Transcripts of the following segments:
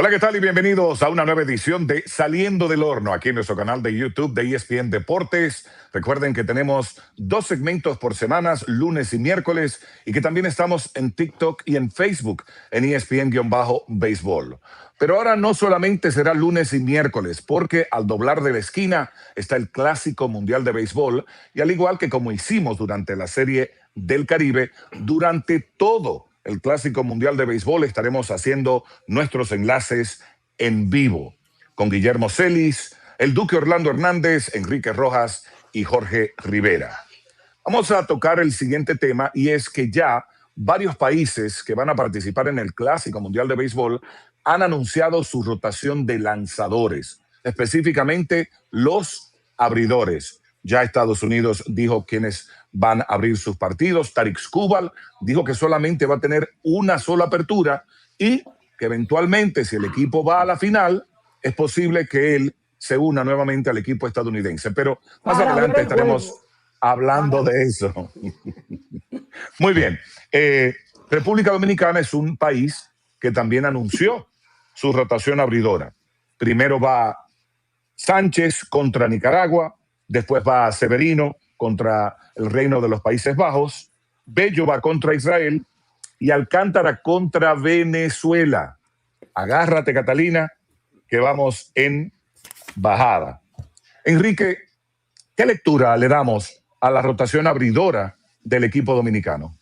Hola, ¿qué tal? Y bienvenidos a una nueva edición de Saliendo del Horno, aquí en nuestro canal de YouTube de ESPN Deportes. Recuerden que tenemos 2 segmentos por semanas, lunes y miércoles, y que también estamos en TikTok y en Facebook, en ESPN-Béisbol. Pero ahora no solamente será lunes y miércoles, porque al doblar de la esquina está el Clásico Mundial de Béisbol, y al igual que como hicimos durante la Serie del Caribe, durante todo el Clásico Mundial de Béisbol estaremos haciendo nuestros enlaces en vivo con Guillermo Celis, el Duque Orlando Hernández, Enrique Rojas y Jorge Rivera. Vamos a tocar el siguiente tema, y es que ya varios países que van a participar en el Clásico Mundial de Béisbol han anunciado su rotación de lanzadores, específicamente los abridores. Ya Estados Unidos dijo quiénes van a abrir sus partidos. Tarik Skubal dijo que solamente va a tener una sola apertura y que eventualmente, si el equipo va a la final, es posible que él se una nuevamente al equipo estadounidense. Pero más adelante estaremos hablando de eso. Muy bien. República Dominicana es un país que también anunció su rotación abridora. Primero va Sánchez contra Nicaragua, después va Severino contra el Reino de los Países Bajos, Bello va contra Israel y Alcántara contra Venezuela. Agárrate, Catalina, que vamos en bajada. Enrique, ¿qué lectura le damos a la rotación abridora del equipo dominicano?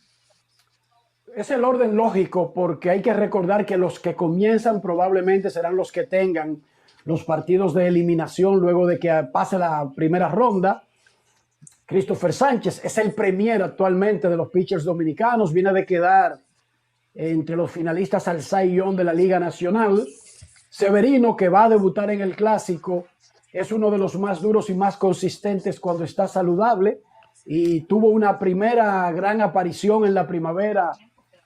Es el orden lógico, porque hay que recordar que los que comienzan probablemente serán los que tengan los partidos de eliminación luego de que pase la primera ronda. Christopher Sánchez es el premier actualmente de los pitchers dominicanos, viene de quedar entre los finalistas al Cy Young de la Liga Nacional. Severino, que va a debutar en el Clásico, es uno de los más duros y más consistentes cuando está saludable, y tuvo una primera gran aparición en la primavera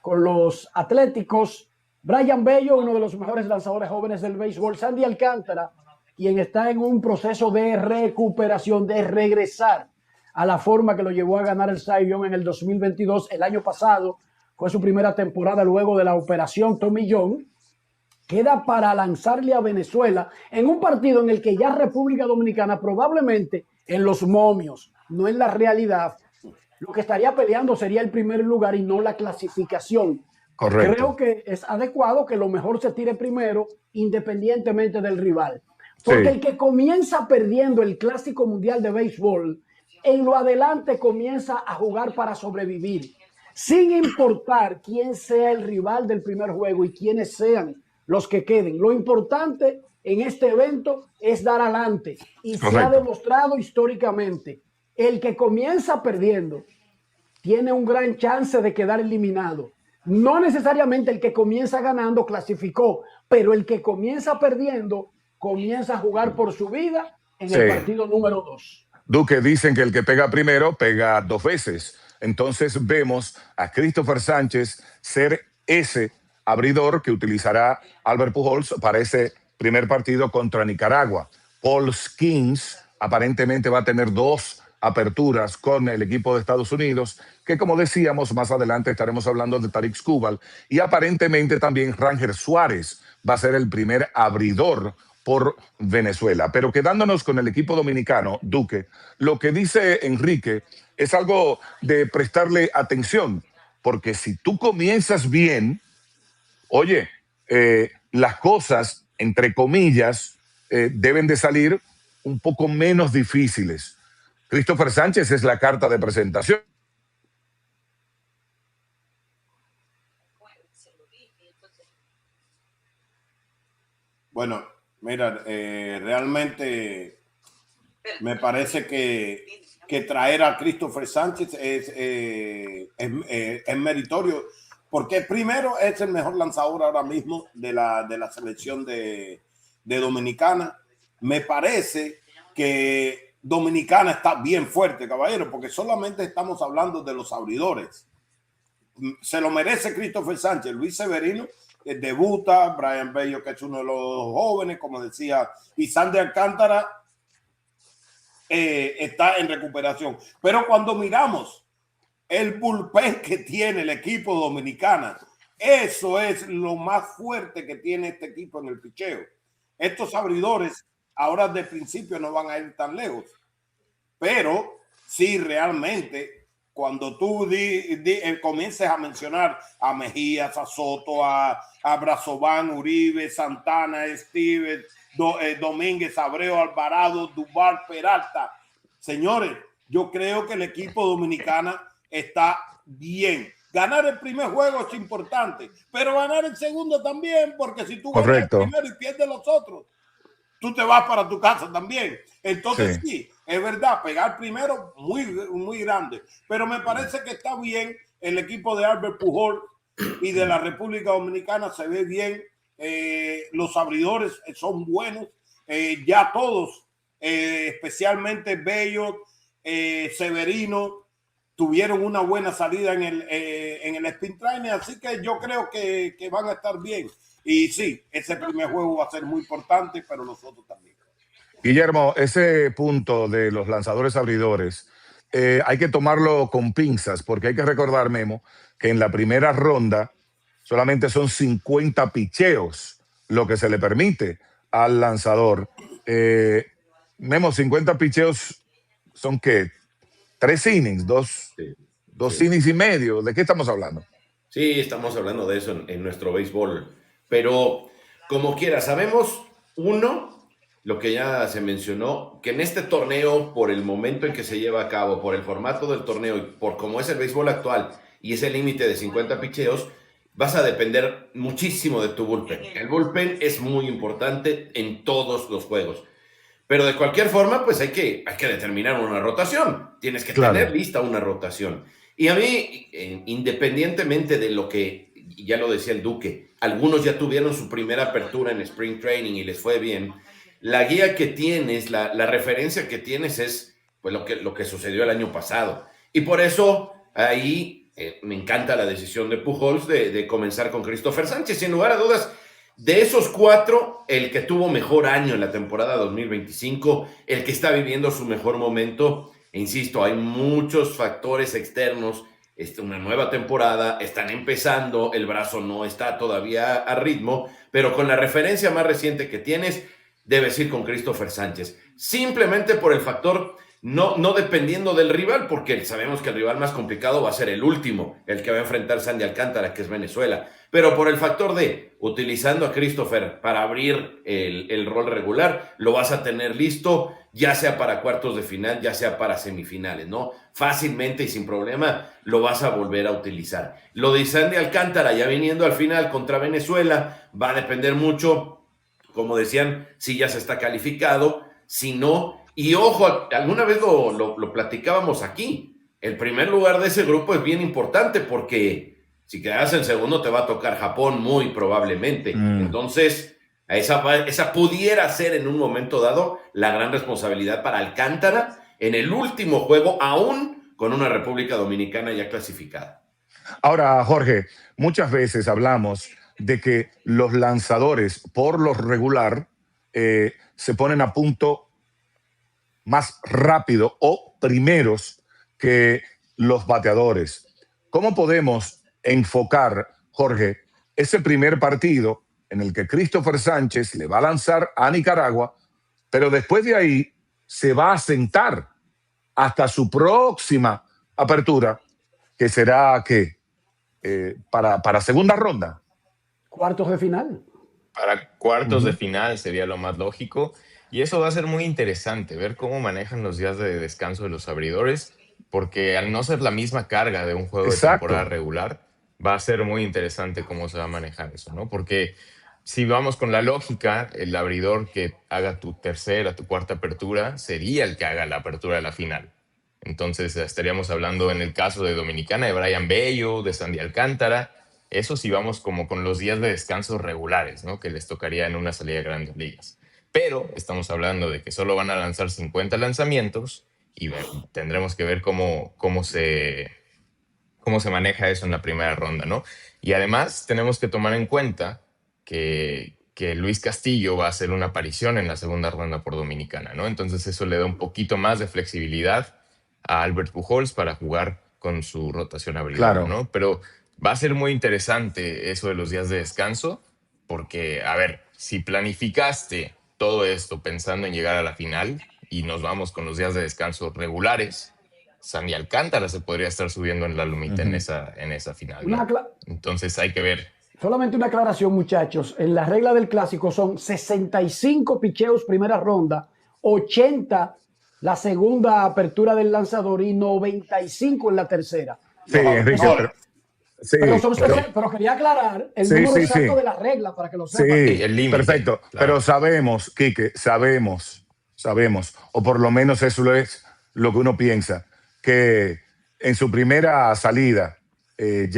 con los Atléticos. Brian Bello, uno de los mejores lanzadores jóvenes del béisbol. Sandy Alcántara, quien está en un proceso de recuperación, de regresar a la forma que lo llevó a ganar el Cy Young en el 2022. El año pasado fue su primera temporada luego de la operación Tommy John. Queda para lanzarle a Venezuela en un partido en el que ya República Dominicana, probablemente en los momios, no en la realidad, lo que estaría peleando sería el primer lugar y no la clasificación. Correcto. Creo que es adecuado que lo mejor se tire primero, independientemente del rival. Porque sí, el que comienza perdiendo el Clásico Mundial de Béisbol, en lo adelante comienza a jugar para sobrevivir, sin importar quién sea el rival del primer juego y quiénes sean los que queden. Lo importante en este evento es dar adelante, y correcto, se ha demostrado históricamente, el que comienza perdiendo tiene un gran chance de quedar eliminado. No necesariamente el que comienza ganando clasificó, pero el que comienza perdiendo comienza a jugar por su vida en el partido número 2. Duque, dicen que el que pega primero pega 2 veces. Entonces vemos a Christopher Sánchez ser ese abridor que utilizará Albert Pujols para ese primer partido contra Nicaragua. Paul Skeens aparentemente va a tener 2 aperturas con el equipo de Estados Unidos, que como decíamos, más adelante estaremos hablando de Tarik Skubal, y aparentemente también Ranger Suárez va a ser el primer abridor por Venezuela. Pero quedándonos con el equipo dominicano, Duque, lo que dice Enrique es algo de prestarle atención, porque si tú comienzas bien, oye, las cosas, entre comillas, deben de salir un poco menos difíciles. Christopher Sánchez es la carta de presentación. Bueno, mira, realmente me parece que traer a Christopher Sánchez es meritorio, porque primero es el mejor lanzador ahora mismo de la selección de Dominicana. Me parece que Dominicana está bien fuerte, caballero, porque solamente estamos hablando de los abridores. Se lo merece Christopher Sánchez. Luis Severino debuta, Brian Bello, que es uno de los jóvenes, como decía, y Sandy Alcántara está en recuperación. Pero cuando miramos el bullpen que tiene el equipo dominicano, Eso es lo más fuerte que tiene este equipo en el picheo. Estos abridores ahora de principio no van a ir tan lejos, pero sí realmente cuando tú comiences a mencionar a Mejías, a Soto, a Brazoban, Uribe, Santana, Stevens, Domínguez, Abreu, Alvarado, Duval, Peralta, señores, yo creo que el equipo dominicano está bien. Ganar el primer juego es importante, pero ganar el segundo también, porque si tú ganas el primero y pierdes los otros, tú te vas para tu casa también. Entonces sí, es verdad, pegar primero muy grande, pero me parece que está bien el equipo de Albert Pujols y de la República Dominicana, se ve bien, los abridores son buenos, ya todos, especialmente Bello, Severino, tuvieron una buena salida en el sprint training, así que yo creo que van a estar bien. Y sí, ese primer juego va a ser muy importante, pero nosotros también. Guillermo, ese punto de los lanzadores abridores, hay que tomarlo con pinzas, porque hay que recordar, Memo, que en la primera ronda solamente son 50 picheos lo que se le permite al lanzador. Memo, 50 picheos son ¿qué? 3 innings, dos innings y medio. ¿De qué estamos hablando? Sí, estamos hablando de eso en nuestro béisbol. Pero como quiera, sabemos, uno, lo que ya se mencionó, que en este torneo, por el momento en que se lleva a cabo, por el formato del torneo y por cómo es el béisbol actual y ese límite de 50 picheos, vas a depender muchísimo de tu bullpen. El bullpen es muy importante en todos los juegos. Pero de cualquier forma, pues hay que determinar una rotación. Tienes que tener lista una rotación. Y a mí, independientemente de lo que, ya lo decía el Duque, algunos ya tuvieron su primera apertura en Spring Training y les fue bien. La guía que tienes, la referencia que tienes es pues, lo que sucedió el año pasado. Y por eso ahí me encanta la decisión de Pujols de comenzar con Christopher Sánchez. Sin lugar a dudas, de esos 4, el que tuvo mejor año en la temporada 2025, el que está viviendo su mejor momento. E insisto, hay muchos factores externos. Una nueva temporada, están empezando, el brazo no está todavía a ritmo, pero con la referencia más reciente que tienes, debes ir con Christopher Sánchez. Simplemente por el factor, no dependiendo del rival, porque sabemos que el rival más complicado va a ser el último, el que va a enfrentar Sandy Alcántara, que es Venezuela. Pero por el factor de, utilizando a Christopher para abrir el rol regular, lo vas a tener listo, ya sea para cuartos de final, ya sea para semifinales, ¿no? Fácilmente y sin problema lo vas a volver a utilizar. Lo de Sandy Alcántara, ya viniendo al final contra Venezuela, va a depender mucho, como decían, si ya se está calificado, si no. Y ojo, alguna vez lo platicábamos aquí, el primer lugar de ese grupo es bien importante porque si quedas en segundo te va a tocar Japón muy probablemente. Entonces, esa pudiera ser en un momento dado la gran responsabilidad para Alcántara en el último juego, aún con una República Dominicana ya clasificada. Ahora, Jorge, muchas veces hablamos de que los lanzadores, por lo regular, se ponen a punto más rápido o primeros que los bateadores. ¿Cómo podemos enfocar, Jorge, ese primer partido en el que Christopher Sánchez le va a lanzar a Nicaragua, pero después de ahí se va a sentar hasta su próxima apertura, que será ¿qué? Para segunda ronda? Cuartos de final. Para cuartos de final sería lo más lógico. Y eso va a ser muy interesante, ver cómo manejan los días de descanso de los abridores, porque al no ser la misma carga de un juego de temporada regular, va a ser muy interesante cómo se va a manejar eso, ¿no? Porque si vamos con la lógica, el abridor que haga tu tercera, tu cuarta apertura, sería el que haga la apertura de la final. Entonces estaríamos hablando en el caso de Dominicana de Brayan Bello, de Sandy Alcántara. Eso sí vamos como con los días de descanso regulares, ¿no? Que les tocaría en una salida de Grandes Ligas. Pero estamos hablando de que solo van a lanzar 50 lanzamientos y tendremos que ver cómo se maneja eso en la primera ronda, ¿no? Y además tenemos que tomar en cuenta que Luis Castillo va a hacer una aparición en la segunda ronda por Dominicana, ¿no? Entonces eso le da un poquito más de flexibilidad a Albert Pujols para jugar con su rotación abridora, ¿no? Pero Va a ser muy interesante eso de los días de descanso, porque, a ver, si planificaste todo esto pensando en llegar a la final y nos vamos con los días de descanso regulares, Sandy Alcántara se podría estar subiendo en la lomita en esa final, ¿no? Entonces hay que ver. Solamente una aclaración, muchachos. En la regla del clásico son 65 picheos primera ronda, 80 la segunda apertura del lanzador y 95 en la tercera. Sí, Enrique, pero quería aclarar el número exacto de la regla para que lo sepan. Sí, el límite. Perfecto. Claro. Pero sabemos, Quique, sabemos, o por lo menos eso es lo que uno piensa, que en su primera salida, en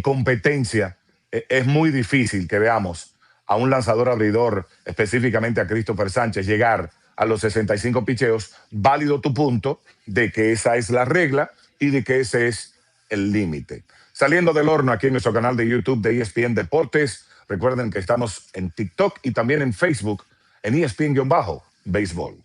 competencia, es muy difícil que veamos a un lanzador abridor, específicamente a Christopher Sánchez, llegar a los 65 picheos. Válido tu punto de que esa es la regla y de que ese es el límite. Saliendo del horno aquí en nuestro canal de YouTube de ESPN Deportes. Recuerden que estamos en TikTok y también en Facebook en ESPN-Béisbol.